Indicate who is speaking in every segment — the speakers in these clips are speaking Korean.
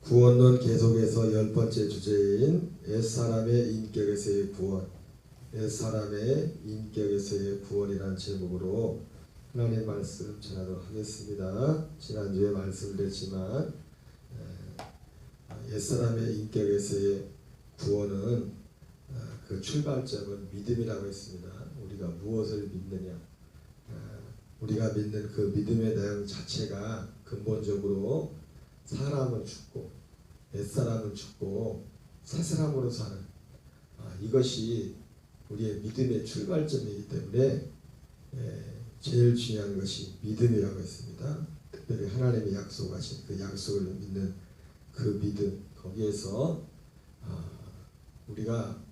Speaker 1: 구원론 계속해서 10번째 주제인 옛사람의 인격에서의 구원, 옛사람의 인격에서의 구원이라는 제목으로 하나님 말씀 전하도록 하겠습니다. 지난주에 말씀을 드렸지만 옛사람의 인격에서의 구원은 그 출발점은 믿음이라고 했습니다. 우리가 무엇을 믿느냐, 우리가 믿는 그 믿음의 내용 자체가 근본적으로 사람은 죽고 옛사람은 죽고 새사람으로 사는 이것이 우리의 믿음의 출발점이기 때문에 제일 중요한 것이 믿음이라고 했습니다. 특별히 하나님이 약속하신 그 약속을 믿는 그 믿음, 거기에서 우리가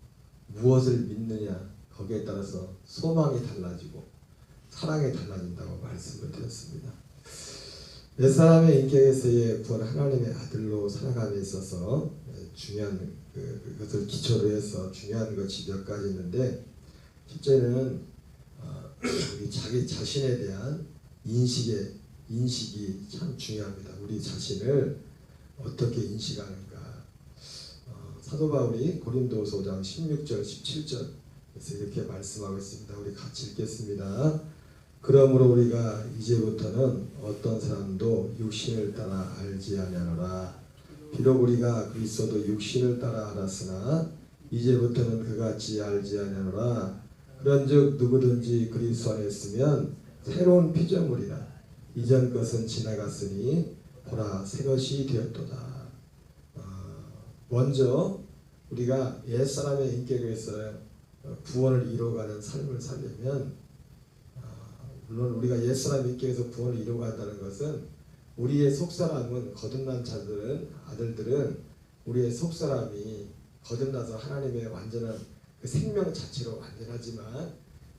Speaker 1: 무엇을 믿느냐 거기에 따라서 소망이 달라지고 사랑이 달라진다고 말씀을 드렸습니다. 옛사람의 인격에서의 구원, 하나님의 아들로 살아감에 있어서 중요한 그것을 기초로 해서 중요한 것이 몇 가지 있는데, 첫째는 우리 자기 자신에 대한 인식이 참 중요합니다. 우리 자신을 어떻게 인식하는가. 사도 바울이 고린도서 5장 16절 17절에서 이렇게 말씀하고 있습니다. 우리 같이 읽겠습니다. 그러므로 우리가 이제부터는 어떤 사람도 육신을 따라 알지 아니하노라. 비록 우리가 그리스도도 육신을 따라 알았으나 이제부터는 그같이 알지 아니하노라. 그런즉 누구든지 그리스도 안에 있으면 새로운 피조물이라. 이전 것은 지나갔으니 보라 새 것이 되었도다. 먼저 우리가 옛사람의 인격에서 구원을 이루어가는 삶을 살려면, 물론 우리가 옛사람 인격에서 구원을 이루어간다는 것은 우리의 속사람은 거듭난 아들들은 우리의 속사람이 거듭나서 하나님의 완전한 그 생명 자체로 완전하지만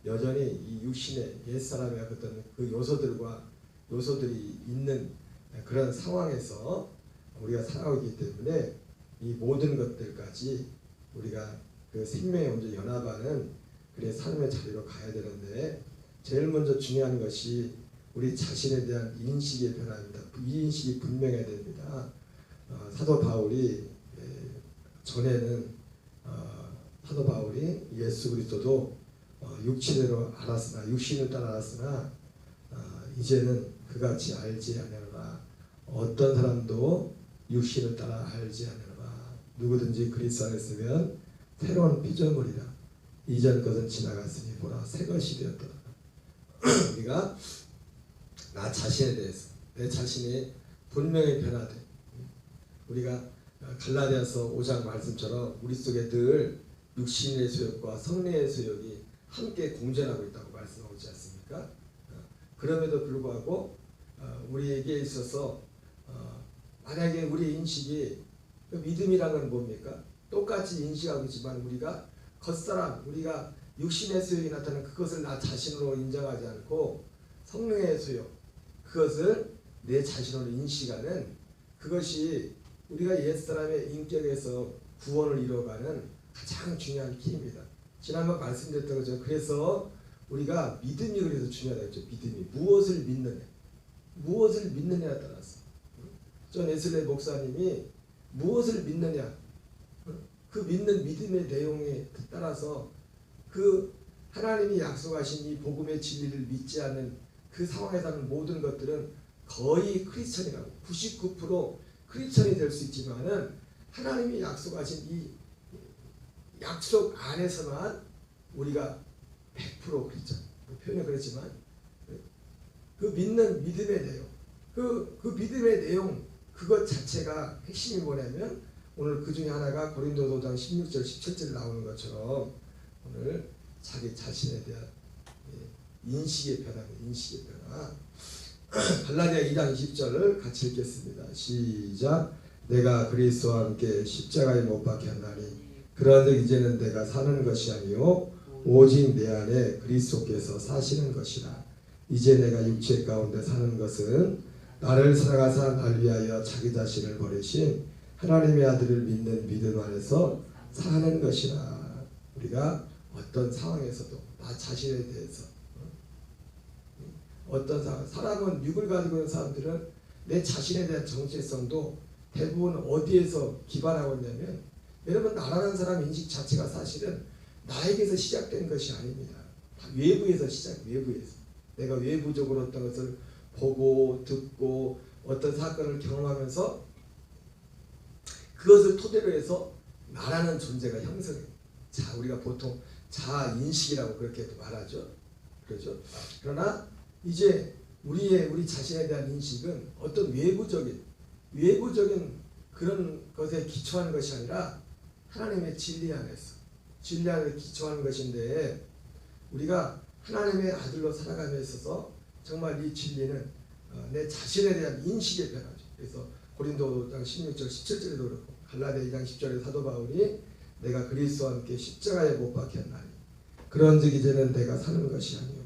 Speaker 1: 여전히 이 육신의 옛사람의 어떤 그 요소들이 있는 그런 상황에서 우리가 살아오기 때문에 이 모든 것들까지 우리가 그 생명에 먼저 연합하는 그의 삶의 자리로 가야 되는데, 제일 먼저 중요한 것이 우리 자신에 대한 인식의 변화입니다. 이 인식이 분명해야 됩니다. 사도 바울이 전에는 사도 바울이 예수 그리스도도 육신으로 알았으나 육신을 따라 알았으나 이제는 그같이 알지 아니하노라. 어떤 사람도 육신을 따라 알지 아니하노라. 누구든지 그리스도 안에 있으면 새로운 피조물이라. 이전 것은 지나갔으니 보라 새 것이 되었다. 우리가 나 자신에 대해서 내 자신이 분명히 변화돼. 우리가 갈라디아서 5장 말씀처럼 우리 속에 늘 육신의 소욕과 성령의 소욕이 함께 공존하고 있다고 말씀하고 있지 않습니까? 그럼에도 불구하고 우리에게 있어서 만약에 우리의 인식이 믿음이란 건 뭡니까? 똑같이 인식하고 있지만 우리가 겉사람, 우리가 육신의 소욕이 나타나는 그것을 나 자신으로 인정하지 않고 성령의 소욕, 그것을 내 자신으로 인식하는 그것이 우리가 옛사람의 인격에서 구원을 이루어가는 가장 중요한 키입니다. 지난번 말씀드렸던 거죠. 그래서 우리가 믿음이 그래서 중요하다고 했죠. 믿음이 무엇을 믿느냐에 따라서 존 웨슬리 목사님이 무엇을 믿느냐, 그 믿는 믿음의 내용에 따라서 그 하나님이 약속하신 이 복음의 진리를 믿지 않는 그 상황에 사는 모든 것들은 거의 크리스천이라고 99% 크리스천이 될 수 있지만은 하나님이 약속하신 이 약속 안에서만 우리가 100% 크리스천, 표현은 그렇지만 그 믿는 믿음의 내용, 그 믿음의 내용 그것 자체가 핵심이 뭐냐면 오늘 그 중에 하나가 고린도서 5장 16절 17절 나오는 것처럼 오늘 자기 자신에 대한 인식의 변화입니다. 인식의 변화. 갈라디아 2장 20절을 같이 읽겠습니다. 시작. 내가 그리스도와 함께 십자가에 못 박혔나니 그런즉 이제는 내가 사는 것이 아니요 오직 내 안에 그리스도께서 사시는 것이라. 이제 내가 육체 가운데 사는 것은 나를 사랑하사 날 위하여 자기 자신을 버리신 하나님의 아들을 믿는 믿음 안에서 사는 것이라. 우리가 어떤 상황에서도 나 자신에 대해서 어떤 사람은 육을 가지고 있는 사람들은 내 자신에 대한 정체성도 대부분 어디에서 기반하고 있냐면, 여러분 나라는 사람 인식 자체가 사실은 나에게서 시작된 것이 아닙니다. 다 외부에서 외부에서. 내가 외부적으로 어떤 것을 보고 듣고 어떤 사건을 경험하면서 그것을 토대로 해서 나라는 존재가 형성해요. 자, 우리가 보통 자인식이라고 그렇게 말하죠. 그렇죠? 그러나 이제 우리 자신에 대한 인식은 어떤 외부적인 그런 것에 기초하는 것이 아니라 하나님의 진리 안에서 기초하는 것인데, 우리가 하나님의 아들로 살아감에 있어서 정말 이 진리는 내 자신에 대한 인식의 변화죠. 그래서 고린도장 16절 17절에도 그렇고 갈라디아 2장 10절에 사도 바울이 내가 그리스도와 함께 십자가에 못 박혔나니 그런즉 이제는 내가 사는 것이 아니요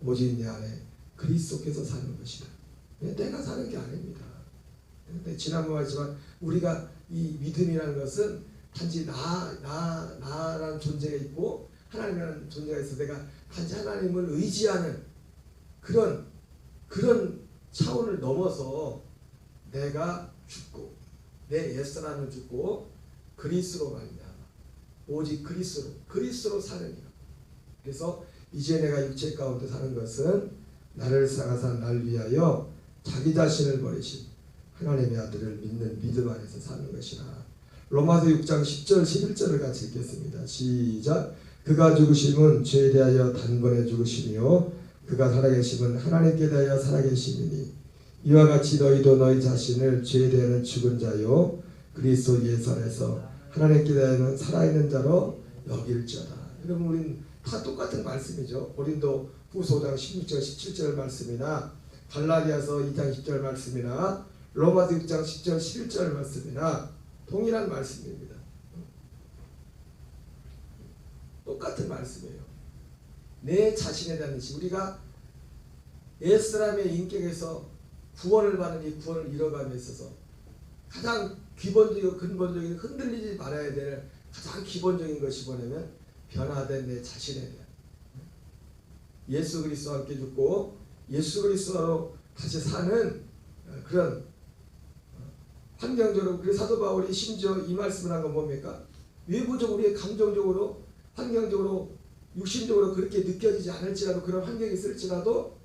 Speaker 1: 오직 내 안에 그리스도께서 사는 것이다. 내가 사는 게 아닙니다. 근데 지난번 말했지만 우리가 이 믿음이라는 것은 단지 나라는 존재가 있고 하나님이라는 존재가 있어 내가 단지 하나님을 의지하는 그런 차원을 넘어서 내가 죽고 내 옛사람을 죽고 그리스도로 말미암아 오직 그리스도로 사는 일. 그래서 이제 내가 육체 가운데 사는 것은 나를 사랑하사 날 위하여 자기 자신을 버리신 하나님의 아들을 믿는 믿음 안에서 사는 것이라. 로마서 6장 10절 11절을 같이 읽겠습니다. 시작. 그가 죽으심은 죄에 대하여 단번에 죽으시며 그가 살아계심은 하나님께 대하여 살아계심이니 이와 같이 너희도 너희 자신을 죄에 대하여 죽은 자요 그리스도 예수 안에서 하나님께 대하여는 살아있는 자로 여길지어다. 여러분 우리는 다 똑같은 말씀이죠. 고린도 후서 5장 16절 17절 말씀이나 갈라디아서 2장 10절 말씀이나 로마서 6장 10절 11절 말씀이나 동일한 말씀입니다. 똑같은 말씀이에요. 내 자신에 대한 인식. 우리가 옛사람의 인격에서 구원을 받는 이 구원을 이뤄감에 있어서 가장 기본적이고 근본적인 흔들리지 말아야 될 가장 기본적인 것이 뭐냐면 변화된 내 자신에 대한 예수 그리스도와 함께 죽고 예수 그리스도로 다시 사는 그런 환경적으로. 그래서 사도 바울이 심지어 이 말씀을 한 건 뭡니까? 외부적으로 감정적으로 환경적으로 육신적으로 그렇게 느껴지지 않을지라도 그런 환경이 있을지라도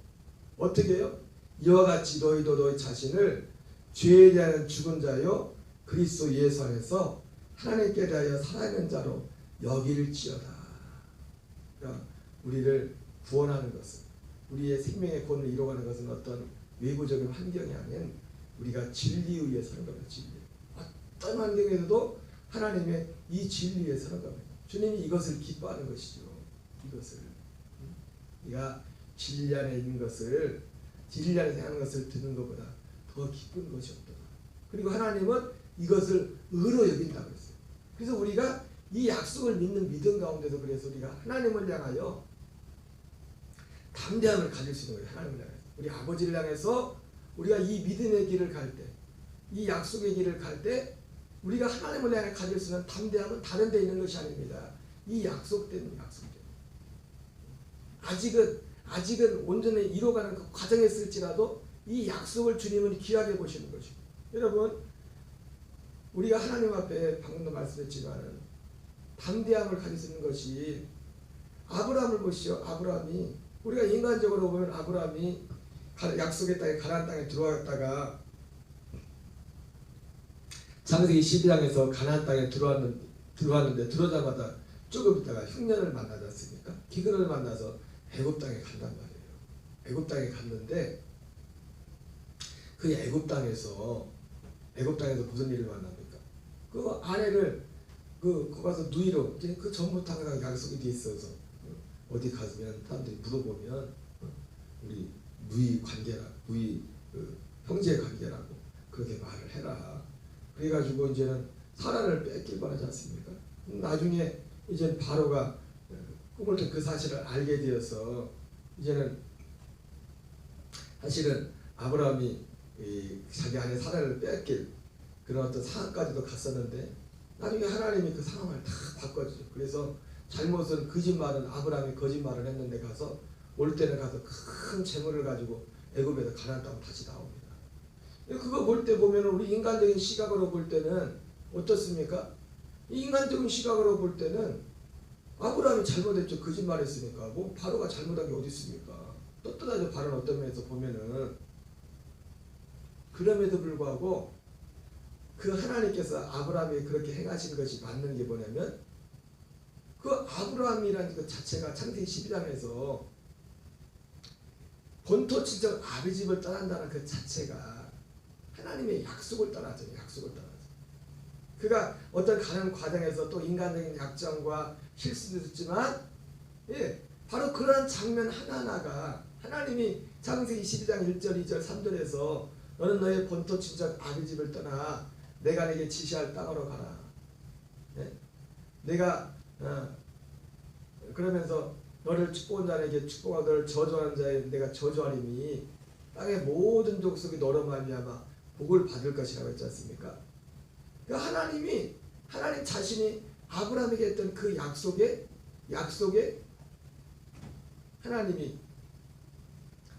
Speaker 1: 어떻게 해요? 이와 같이 너희도 너희 자신을 죄에 대한 죽은 자요 그리스도 예수 안에서 하나님께 대하여 살아있는 자로 여길지어다. 그러니까 우리를 구원하는 것은 우리의 생명의 구원을 이루어가는 것은 어떤 외부적인 환경이 아닌 우리가 진리 위에 서는 겁니다. 진리. 어떤 환경에서도 하나님의 이 진리 위에 서는 겁니다. 주님이 이것을 기뻐하는 것이죠. 이것을 네가 진리 안에 있는 것을 진리 안에 사는 것을 듣는 것보다 더 기쁜 것이 없더라. 그리고 하나님은 이것을 의로 여긴다고 했어요. 그래서 우리가 이 약속을 믿는 믿음 가운데서 그래서 우리가 하나님을 향하여 담대함을 가질 수 있는 거예요. 하나님을 향해서 우리 아버지를 향해서 우리가 이 믿음의 길을 갈 때, 이 약속의 길을 갈 때 우리가 하나님을 향해 가질 수 있는 담대함은 다른 데 있는 것이 아닙니다. 이 약속된 아직은 온전히 이뤄가는 그 과정에 있을지라도 이 약속을 주님은 귀하게 보시는 것이고, 여러분 우리가 하나님 앞에 방금도 말씀했지만 담대함을 가질 수 있는 것이 아브라함을 보시죠. 아브라함이 우리가 인간적으로 보면 아브라함이 약속의 땅에 가나안 땅에 들어왔다가 창세기 12장에서 가나안 땅에 들어왔는데 들어오자마자 조금 있다가 흉년을 만나지 않습니까? 기근을 만나서 애굽 땅에 간단 말이에요. 애굽 땅에 갔는데 그 애굽 땅에서 무슨 일을 만납니까? 그 아내를 거기 가서 누이로 그 전부터 항상 약속이 돼 있어서 어디 가면 사람들이 물어보면 우리 누이 형제 관계라고 그렇게 말을 해라. 그래가지고 이제는 사라를 뺏길 뻔하지 않습니까? 나중에 이제 바로가 꿈을 튼 그 사실을 알게 되어서 이제는 사실은 아브라함이 자기 아내 사라를 뺏길 그런 어떤 상황까지도 갔었는데 나중에 하나님이 그 상황을 다 바꿔주죠. 그래서 잘못은 거짓말은 아브라함이 거짓말을 했는데 가서 올 때는 가서 큰 재물을 가지고 애굽에서 가나안 땅으로 다시 나옵니다. 그거 볼 때 보면 우리 인간적인 시각으로 볼 때는 어떻습니까? 이 인간적인 시각으로 볼 때는 아브라함이 잘못했죠. 거짓말했으니까. 뭐 바로가 잘못한 게 어디 있습니까? 떳떳하죠. 바로는 어떤 면에서 보면은. 그럼에도 불구하고 그 하나님께서 아브라함이 그렇게 행하신 것이 맞는 게 뭐냐면 그 아브라함이라는 그 자체가 창세기 12장에서 본토 친척 아비 집을 떠난다는 그 자체가 하나님의 약속을 따라죠. 약속을 따라죠. 그가 어떤 가는 과정에서 또 인간적인 약점과 실수도 있지만 바로 그런 장면 하나하나가 하나님이 창세기 12장 1절 2절 3절에서 너는 너의 본토 친척 아비 집을 떠나 내가 네게 지시할 땅으로 가라. 내가 그러면서 너를 축복한 자에게 축복하고 너를 저주하는 자에 내가 저주하리니 땅의 모든 족속이 너로 말미암아 복을 받을 것이라고 했지 않습니까? 그러니까 하나님 자신이 아브라함에게 했던 그 약속에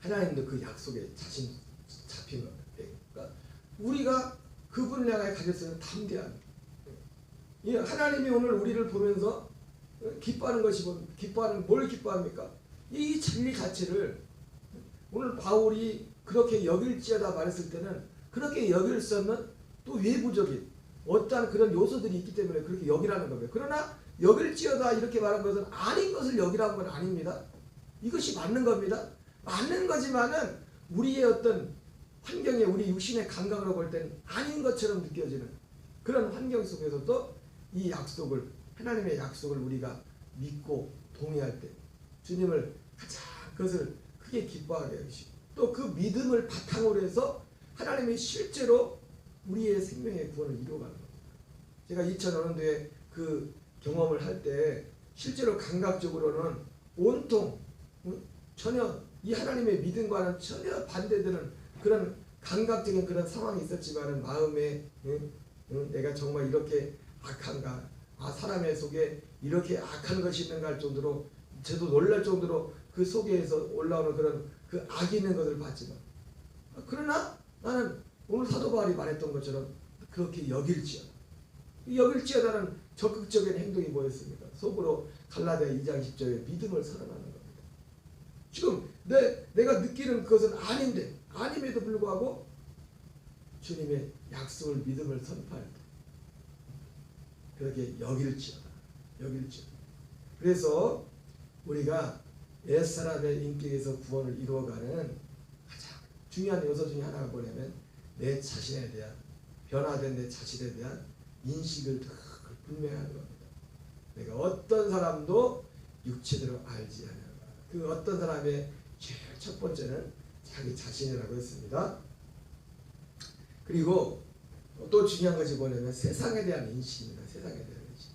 Speaker 1: 하나님도 그 약속에 자신 잡힌 겁니다. 그러니까 우리가 그분을 향해 가질 수 있는 담대함. 하나님이 오늘 우리를 보면서 기뻐하는 것이 뭘 기뻐합니까? 이 진리 자체를 오늘 바울이 그렇게 여길지어다 말했을 때는 그렇게 여길 수 없는 또 외부적인 어떠한 그런 요소들이 있기 때문에 그렇게 여기라는 겁니다. 그러나 여길지어다 이렇게 말한 것은 아닌 것을 여기라는 건 아닙니다. 이것이 맞는 겁니다. 맞는 거지만은 우리의 어떤 환경에 우리 육신의 감각으로 볼 때는 아닌 것처럼 느껴지는 그런 환경 속에서도 이 약속을 하나님의 약속을 우리가 믿고 동의할 때 주님을 가장 그것을 크게 기뻐하게 하시고 또 그 믿음을 바탕으로 해서 하나님이 실제로 우리의 생명의 구원을 이루어가는 겁니다. 제가 2005년도에 그 경험을 할 때 실제로 감각적으로는 온통 전혀 이 하나님의 믿음과는 전혀 반대되는 그런 감각적인 그런 상황이 있었지만은 마음에 내가 정말 이렇게 악한가, 사람의 속에 이렇게 악한 것이 있는가 할 정도로 저도 놀랄 정도로 그 속에서 올라오는 그런 그 악이 있는 것을 봤지만 그러나 나는 오늘 사도 바울이 말했던 것처럼 그렇게 여길지어다는 적극적인 행동이 뭐였습니까? 속으로 갈라디아 2장 10절에 믿음을 선언하는 겁니다. 지금 내가 느끼는 그것은 아님에도 불구하고 주님의 약속을 믿음을 선포할 때 그렇게 여길지어다. 그래서 우리가 옛사람의 인격에서 구원을 이루어가는 가장 중요한 요소 중에 하나가 뭐냐면 내 자신에 대한 변화된 내 자신에 대한 인식을 분명히 하는 겁니다. 내가 어떤 사람도 육체대로 알지 않아요. 그 어떤 사람의 제일 첫 번째는 자기 자신이라고 했습니다. 그리고 또 중요한 것이 뭐냐면 세상에 대한 인식입니다. 세상에 대한 인식.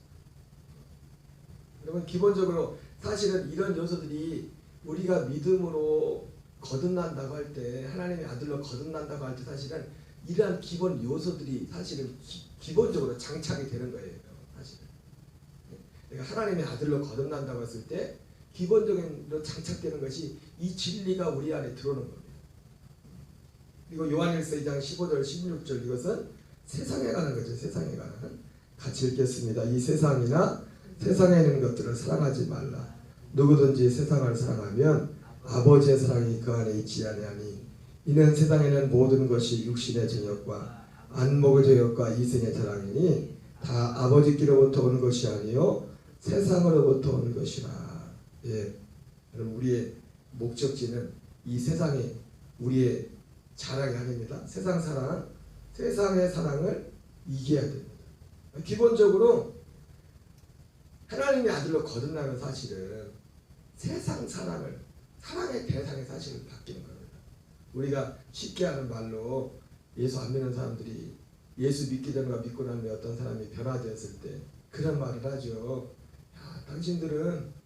Speaker 1: 여러분 기본적으로 사실은 이런 요소들이 우리가 믿음으로 거듭난다고 할 때 하나님의 아들로 거듭난다고 할 때 사실은 이러한 기본 요소들이 사실은 기본적으로 장착이 되는 거예요. 사실은 내가 하나님의 아들로 거듭난다고 했을 때 기본적으로 장착되는 것이 이 진리가 우리 안에 들어오는 겁니다. 그리고 요한일서 2장 15절 16절 이것은 세상에 관한 거죠. 세상에 관한 같이 읽겠습니다. 이 세상이나 세상에 있는 것들을 사랑하지 말라. 누구든지 세상을 사랑하면 아버지의 사랑이 그 안에 있지 아니하니 이는 세상에는 모든 것이 육신의 정욕과 안목의 정욕과 이생의 자랑이니 다 아버지께로부터 오는 것이 아니요 세상으로부터 오는 것이라. 여러분 우리의 목적지는 이 세상에 우리의 자랑이 아닙니다. 세상의 사랑을 이겨야 됩니다. 기본적으로 하나님의 아들로 거듭나면 사실은 세상 사랑의 대상이 사실은 바뀌는 겁니다. 우리가 쉽게 하는 말로 예수 안 믿는 사람들이 예수 믿기 전과 믿고 나면 어떤 사람이 변화되었을 때 그런 말을 하죠. 야, 당신들은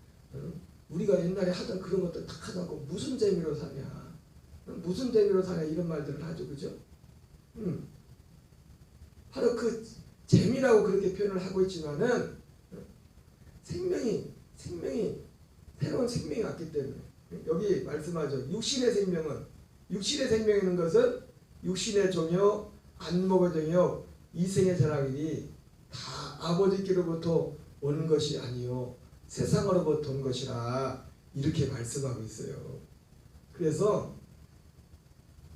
Speaker 1: 우리가 옛날에 하던 그런 것들 다 하지 않고 무슨 재미로 사냐? 무슨 재미로 사냐? 이런 말들을 하죠. 그죠? 바로 그 재미라고 그렇게 표현을 하고 있지만은 생명이 새로운 생명이 왔기 때문에 여기 말씀하죠. 육신의 생명이 있는 것은 육신의 종요, 안목의 종요, 이생의 자랑이니 다 아버지께로부터 온 것이 아니요 세상으로부터 온 것이라 이렇게 말씀하고 있어요. 그래서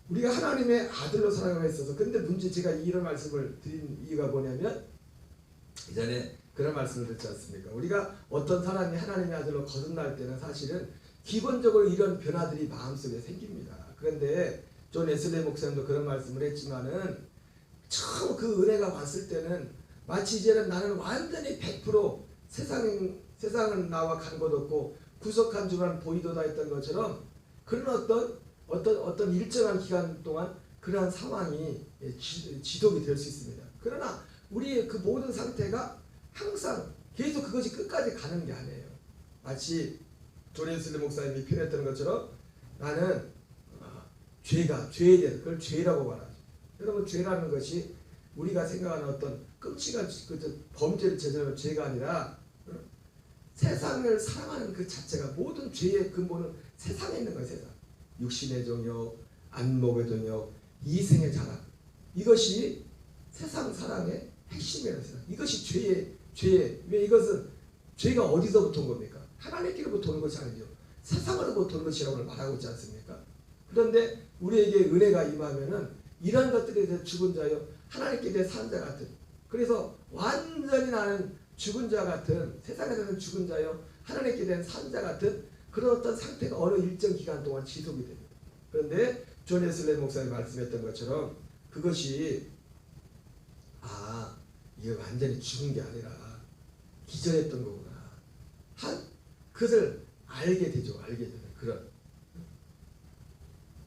Speaker 1: 우리가 하나님의 아들로 살아가고 있어서 근데 문제 제가 이런 말씀을 드린 이유가 뭐냐면 이전에 그런 말씀을 듣지 않습니까? 우리가 어떤 사람이 하나님의 아들로 거듭날 때는 사실은 기본적으로 이런 변화들이 마음속에 생깁니다. 그런데 존 웨슬리 목사님도 그런 말씀을 했지만은 처음 그 은혜가 왔을 때는 마치 이제는 나는 완전히 100% 세상은 나와 간 것 없고 구속한 주만 보이도다 했던 것처럼 그런 어떤 일정한 기간 동안 그러한 상황이 지속이 될 수 있습니다. 그러나 우리의 그 모든 상태가 항상 계속 그것이 끝까지 가는 게 아니에요. 마치 존 웨슬리 목사님이 표현했던 것처럼 나는 죄에 대해서 그걸 죄라고 말하죠. 여러분 죄라는 것이 우리가 생각하는 어떤 끔찍한 범죄를 저지르는 죄가 아니라 세상을 사랑하는 그 자체가 모든 죄의 근본은 세상에 있는 거예요. 세상. 육신의 정욕, 안목의 정욕, 이생의 자랑. 이것이 세상 사랑의 핵심이라는 세상. 이것이 죄의 왜 이것은 죄가 어디서부터 온 겁니까? 하나님께로부터 온 것이 아니죠. 세상으로부터 온 것이라고 말하고 있지 않습니까? 그런데 우리에게 은혜가 임하면은 이런 것들에 대해 죽은 자요 하나님께 대해 산 자 같은 그래서 완전히 나는 죽은 자 같은 세상에서는 죽은 자요 하나님께 대한 산 자 같은 그런 어떤 상태가 어느 일정 기간 동안 지속이 됩니다. 그런데 존 웨슬리 목사님이 말씀했던 것처럼 그것이 이게 완전히 죽은 게 아니라 기절했던 거구나. 그것을 알게 되죠. 알게 되는 그런.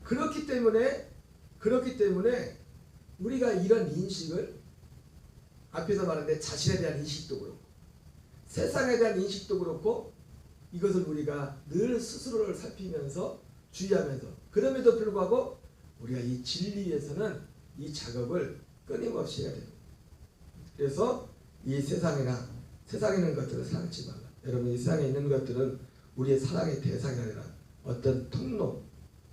Speaker 1: 그렇기 때문에 우리가 이런 인식을 앞에서 말했는데 자신에 대한 인식도 그렇고 세상에 대한 인식도 그렇고 이것을 우리가 늘 스스로를 살피면서 주의하면서 그럼에도 불구하고 우리가 이 진리에서는 이 작업을 끊임없이 해야 됩니다. 그래서 이 세상에 있는 것들을 사랑치 말라. 여러분 이 세상에 있는 것들은 우리의 사랑의 대상이 아니라 어떤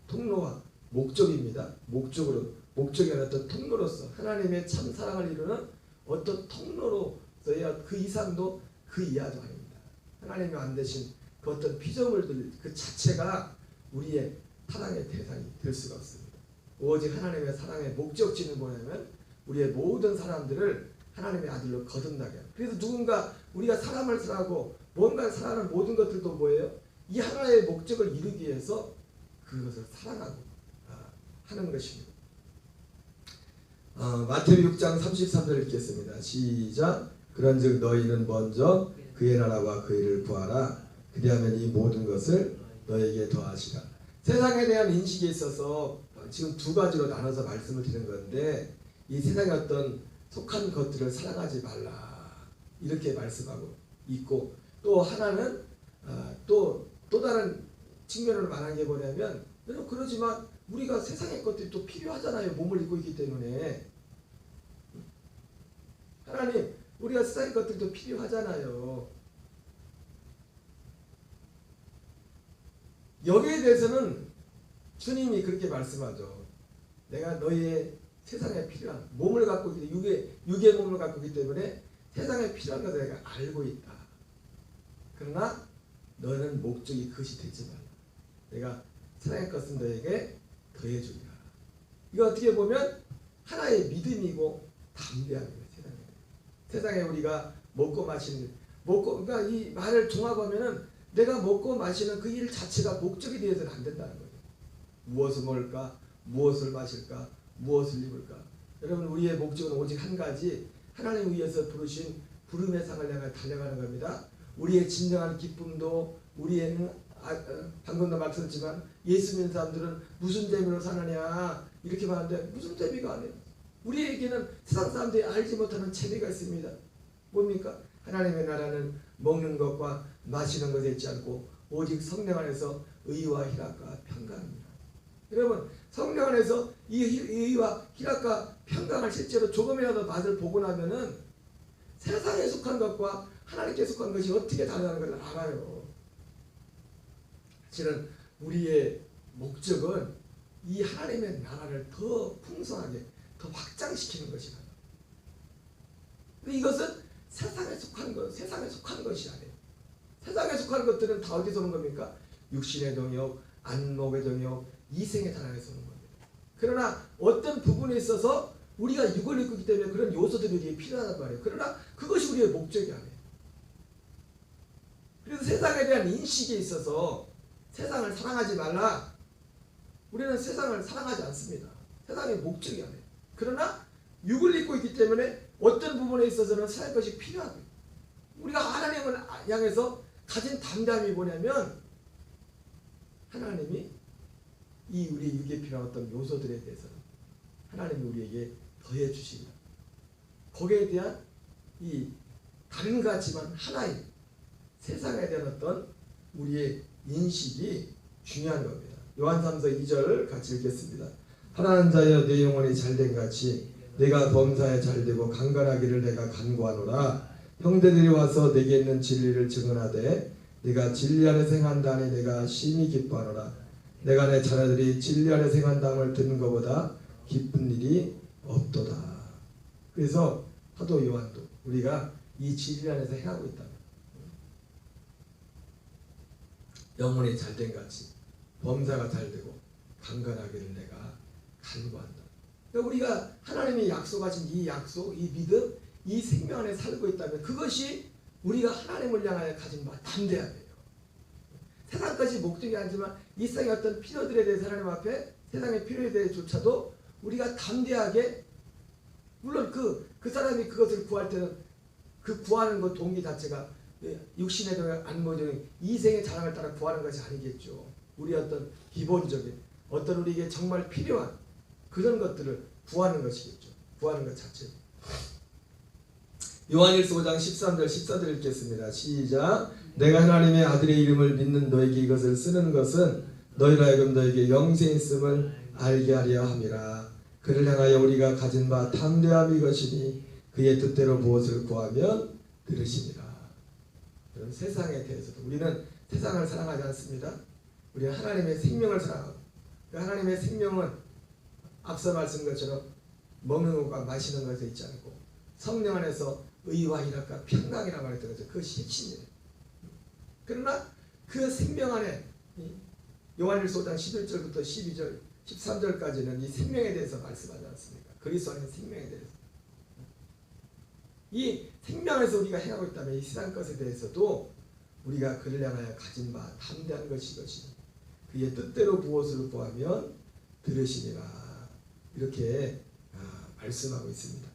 Speaker 1: 통로와 목적입니다. 목적이 아니라 어떤 통로로서 하나님의 참 사랑을 이루는 어떤 통로로서야 그 이상도 그 이하도 아닙니다. 하나님이 만드신 그 어떤 피조물들 그 자체가 우리의 사랑의 대상이 될 수가 없습니다. 오직 하나님의 사랑의 목적지는 뭐냐면 우리의 모든 사람들을 하나님의 아들로 거듭나게 합니다. 그래서 누군가 우리가 사람을 사랑하고 뭔가 사랑하는 모든 것들도 뭐예요? 이 하나의 목적을 이루기 위해서 그것을 사랑하고 하는 것입니다. 마태복음 6장 33절 읽겠습니다. 시작. 그런즉 너희는 먼저 그의 나라와 그 일을 구하라. 그리하면 이 모든 것을 너에게 더하시라. 세상에 대한 인식에 있어서 지금 두 가지로 나눠서 말씀을 드리는 건데 이 세상의 어떤 속한 것들을 사랑하지 말라 이렇게 말씀하고 있고 또 하나는 또 다른 측면으로 말하는 게 뭐냐면 여러분 그러지만 우리가 세상의 것들이 또 필요하잖아요. 몸을 입고 있기 때문에 하나님 우리가 세상의 것들도 필요하잖아요. 여기에 대해서는 주님이 그렇게 말씀하죠. 내가 너희의 세상에 필요한 몸을 갖고 있기 때문에 육의 몸을 갖고 있기 때문에 세상에 필요한 것을 내가 알고 있다. 그러나 너는 목적이 그것이 되지 말라. 내가 세상의 것은 너에게 더해주리라. 이거 어떻게 보면 하나의 믿음이고 담대함이에요. 세상에 우리가 먹고 마시는 그러니까 이 말을 종합하면은 내가 먹고 마시는 그 일 자체가 목적이 되어서는 안 된다는 거예요. 무엇을 먹을까? 무엇을 마실까? 무엇을 입을까? 여러분 우리의 목적은 오직 한 가지 하나님 위해서 부르신 부름의 상을 향해 달려가는 겁니다. 우리의 진정한 기쁨도 우리에는 방금도 말씀드렸지만 예수 믿는 사람들은 무슨 재미로 사느냐 이렇게 말하는데 무슨 재미가 아니에요. 우리에게는 세상 사람들이 알지 못하는 재미가 있습니다. 뭡니까? 하나님의 나라는 먹는 것과 마시는 것에 있지 않고 오직 성령 안에서 의와 희락과 평강입니다. 여러분 성령 안에서 이 의와 희락과 평강을 실제로 조금이라도 맛을 보고 나면은 세상에 속한 것과 하나님께 속한 것이 어떻게 다르다는 것을 알아요. 사실은 우리의 목적은 이 하나님의 나라를 더 풍성하게 더 확장시키는 것이다. 이것은 세상에 속한 것이 아니에요. 세상에 속한 것들은 다 어디서 오는 겁니까? 육신의 정욕, 안목의 정욕, 이생의 자랑에서 오는 겁니다. 그러나 어떤 부분에 있어서 우리가 육을 입고 있기 때문에 그런 요소들이 우리에게 필요하단 말이에요. 그러나 그것이 우리의 목적이 아니에요. 그래서 세상에 대한 인식에 있어서 세상을 사랑하지 말라. 우리는 세상을 사랑하지 않습니다. 세상의 목적이 아니에요. 그러나 육을 입고 있기 때문에 어떤 부분에 있어서는 살 것이 필요하고요. 우리가 하나님을 향해서 가진 담담이 뭐냐면 하나님이 이 우리 육에 필요한 어떤 요소들에 대해서는 하나님이 우리에게 더해 주신다. 거기에 대한 이 다른 것 같지만 하나의 세상에 대한 어떤 우리의 인식이 중요한 겁니다. 요한 3서 2절 같이 읽겠습니다. 하나는 자여 내 영혼이 잘된 같이 내가 범사에 잘되고 강건하기를 내가 간구하노라. 형제들이 와서 내게 있는 진리를 증언하되 내가 진리 안에서 행한다니 내가 심히 기뻐하노라. 내가 내 자녀들이 진리 안에서 행한다함을 듣는 것보다 기쁜 일이 없도다. 그래서 사도 요한도 우리가 이 진리 안에서 행하고 있다면 영혼이 잘된 같이 범사가 잘되고 강건하기를 내가 간구한다. 그러니까 우리가 하나님이 약속하신 이 약속, 이 믿음, 이 생명 안에 살고 있다면 그것이 우리가 하나님을 향하여 가진 바 담대함이에요. 세상까지 목적이 아니지만 이 세상의 어떤 필요들에 대해서 하나님 앞에 세상의 필요에 대해서조차도 우리가 담대하게 물론 그 사람이 그것을 구할 때는 그 구하는 것 동기 자체가 육신의 동의 안모적인 이생의 자랑을 따라 구하는 것이 아니겠죠. 우리의 어떤 기본적인 어떤 우리에게 정말 필요한 그런 것들을 구하는 것이겠죠. 구하는 것 자체. 요한일서 5장 13절 14절 읽겠습니다. 시작. 내가 하나님의 아들의 이름을 믿는 너에게 이것을 쓰는 것은 너희로 하여금 너에게 영생이 있음을 알게 하려 함이라. 그를 향하여 우리가 가진 바 담대함이 이것이니 그의 뜻대로 무엇을 구하면 들으시니라. 세상에 대해서도 우리는 세상을 사랑하지 않습니다. 우리는 하나님의 생명을 사랑하고 그 하나님의 생명은 앞서 말씀한 것처럼 먹는 것과 마시는 것에 있지 않고 성령 안에서 의와 희락과 평강이라고 말했던 거죠. 그것이 핵심이에요. 그러나 그 생명 안에 요한일서 5장 11절부터 12절 13절까지는 이 생명에 대해서 말씀하지 않습니까? 그리스도 안에 생명에 대해서 이 생명 안에서 우리가 행하고 있다면 이 세상 것에 대해서도 우리가 그를 향하여 가진 바 담대한 것이 그의 뜻대로 무엇을 구하면 들으시니라. 이렇게 말씀하고 있습니다.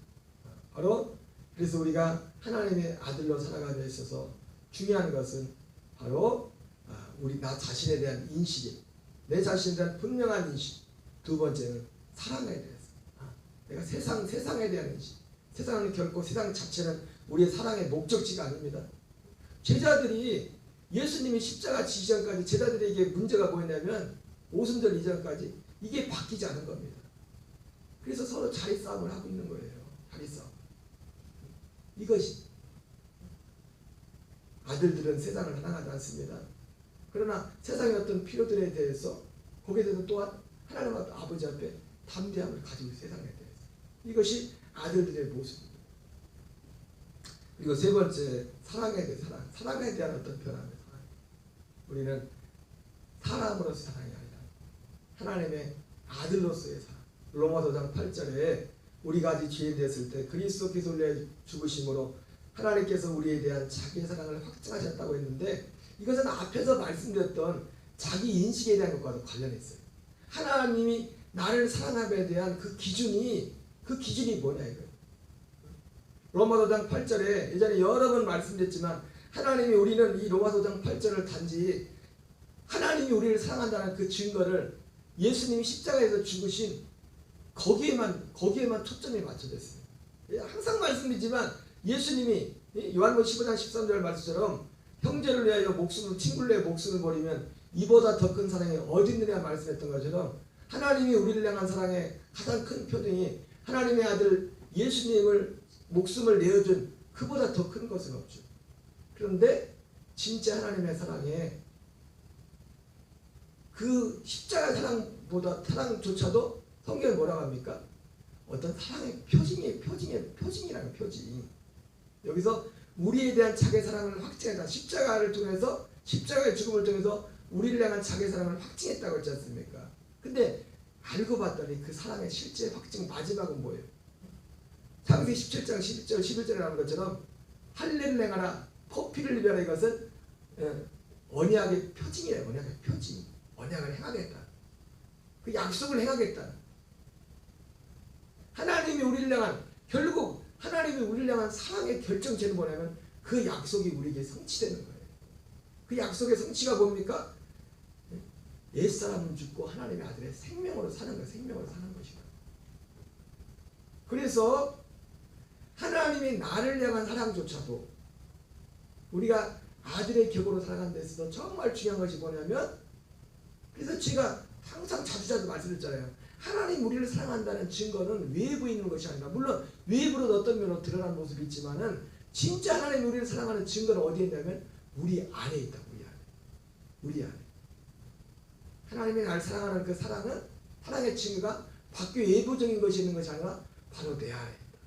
Speaker 1: 바로 그래서 우리가 하나님의 아들로 살아가는 데 있어서 중요한 것은 바로 우리 나 자신에 대한 인식이 내 자신에 대한 분명한 인식. 두 번째는 사랑에 대해서 내가 세상에 대한 인식. 세상은 결코 세상 자체는 우리의 사랑의 목적지가 아닙니다. 제자들이 예수님이 십자가 지시 전까지 제자들에게 문제가 뭐였냐면 오순절 이전까지 이게 바뀌지 않은 겁니다. 그래서 서로 자리 싸움을 하고 있는 거예요. 자리 싸움. 이것이 아들들은 세상을 사랑하지 않습니다. 그러나 세상의 어떤 필요들에 대해서 거기에 대해서 또한 하나님 아버지 앞에 담대함을 가지고 세상에 대해서 이것이 아들들의 모습입니다. 그리고 세 번째 사랑에 대한 사랑에 대한 어떤 변화입니다. 우리는 사람으로서 사랑이 아니라 하나님의 아들로서의 사랑. 로마서 5장 8절에 우리가 아직 죄인 됐을 때 그리스도께서 우리의 죽으심으로 하나님께서 우리에 대한 자기의 사랑을 확증하셨다고 했는데 이것은 앞에서 말씀드렸던 자기 인식에 대한 것과도 관련했어요. 하나님이 나를 사랑함에 대한 그 기준이 뭐냐 이거예요. 로마서 5장 8절에 예전에 여러 번 말씀드렸지만 하나님이 우리는 이 로마서 5장 8절을 단지 하나님이 우리를 사랑한다는 그 증거를 예수님이 십자가에서 죽으신 거기에만 초점이 맞춰져 있습니다. 항상 말씀드리지만 예수님이 요한복음 15장 13절 말씀처럼 형제를 위하여 친구를 위하여 목숨을 버리면 이보다 더 큰 사랑이 어디 있느냐 말씀했던 것처럼 하나님이 우리를 향한 사랑의 가장 큰 표정이 하나님의 아들 예수님을 목숨을 내어준 그보다 더 큰 것은 없죠. 그런데 진짜 하나님의 사랑에 그 십자가 사랑조차도 성경은 뭐라고 합니까? 어떤 사랑의 표징이라는 표징. 여기서 우리에 대한 자기 사랑을 확증했다. 십자가를 통해서, 십자가의 죽음을 통해서 우리를 향한 자기 사랑을 확증했다고 했지 않습니까? 근데 알고 봤더니 그 사랑의 실제 확증 마지막은 뭐예요? 창세기 17장 11절 11절에 나오는 것처럼 할례를 행하라 포피를 입여라. 이것은 언약의 표징이에요. 언약의 표징. 언약을 행하겠다. 그 약속을 행하겠다. 하나님이 우리를 향한, 결국 하나님이 우리를 향한 사랑의 결정체는 뭐냐면 그 약속이 우리에게 성취되는 거예요. 그 약속의 성취가 뭡니까? 옛사람은 죽고 하나님의 아들의 생명으로 사는 거, 생명으로 사는 것이다. 그래서 하나님이 나를 향한 사랑조차도 우리가 아들의 격으로 살아가는 데 있어서 정말 중요한 것이 뭐냐면, 그래서 제가 항상 자주 말씀드렸잖아요. 하나님 우리를 사랑한다는 증거는 외부에 있는 것이 아니라, 물론 외부로 어떤 면으로 드러나는 모습이 있지만은 진짜 하나님 우리를 사랑하는 증거는 어디에 있냐면 우리 안에 있다. 우리 안에. 하나님이 나를 사랑하는 그 사랑은, 사랑의 증거가 밖에 외부적인 것이 있는 것이 아니라 바로 내 안에 있다.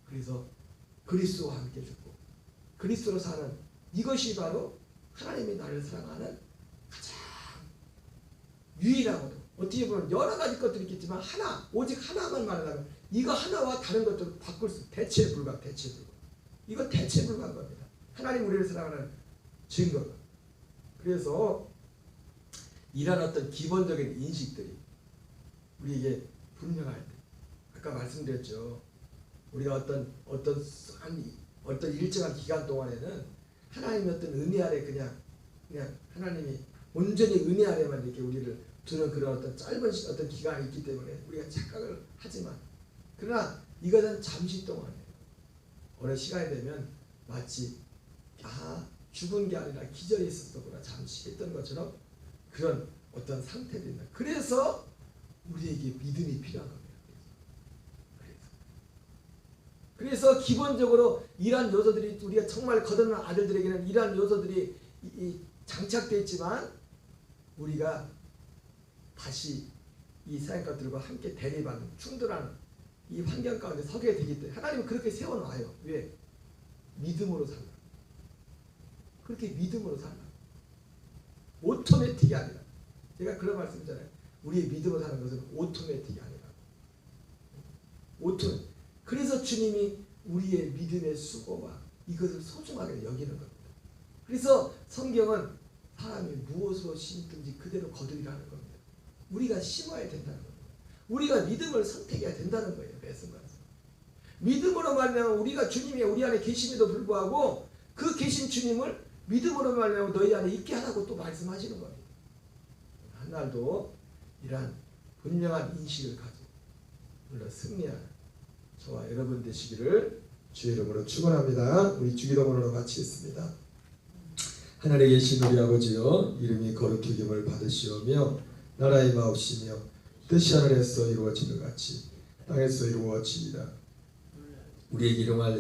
Speaker 1: 그래서 그리스도와 함께 죽고 그리스도로 사는 이것이 바로 하나님이 나를 사랑하는 가장 유일하고도, 어떻게 보면 여러 가지 것들이 있겠지만 오직 하나만 말하면 이거 하나와 다른 것들을 바꿀 수, 대체 불가. 이거 대체 불가한 겁니다. 하나님 우리를 사랑하는 증거가. 그래서 이런 어떤 기본적인 인식들이 우리에게 분명할 때, 아까 말씀드렸죠. 우리가 어떤 일정한 기간 동안에는 하나님의 어떤 은혜 아래 그냥 하나님이 온전히 은혜 아래만 이렇게 우리를 두는 그런 어떤 짧은 어떤 기간이 있기 때문에 우리가 착각을 하지만, 그러나 이것은 잠시 동안이에요. 어느 시간이 되면 마치 죽은 게 아니라 기절이 있었구나, 잠시 했던 것처럼 그런 어떤 상태들입니다. 그래서 우리에게 믿음이 필요한 겁니다. 그래서 기본적으로 이러한 요소들이, 우리가 정말 거듭난 아들들에게는 이러한 요소들이 장착되어 있지만, 우리가 다시 이 세상 것들과 함께 대립하는, 충돌하는 이 환경 가운데 서게 되기 때문에 하나님은 그렇게 세워놔요. 왜? 믿음으로 살라. 그렇게 믿음으로 살라. 오토매틱이 아니라. 제가 그런 말씀이잖아요. 우리의 믿음으로 사는 것은 오토매틱이 아니라. 그래서 주님이 우리의 믿음의 수고와 이것을 소중하게 여기는 겁니다. 그래서 성경은 사람이 무엇으로 심든지 그대로 거두리라는 겁니다. 우리가 심어야 된다는 겁니다. 우리가 믿음을 선택해야 된다는 거예요. 말씀과서. 믿음으로 말하면 우리가 주님이 우리 안에 계심에도 불구하고 그 계신 주님을 믿음으로 말하면 너희 안에 있게 하라고 또 말씀하시는 겁니다. 한날도 이러한 분명한 인식을 가지고 물론 승리하는 저와 여러분 되시기를 주의 이름으로 축원합니다. 우리 주기도문으로 마치겠습니다. 하늘에 계신 우리 아버지여, 이름이 거룩히 여김을 받으시오며 나라의 마옵시며 뜻이 하늘에서 이루어지는 같이 땅에서 이루어지이다. 우리에게 일용할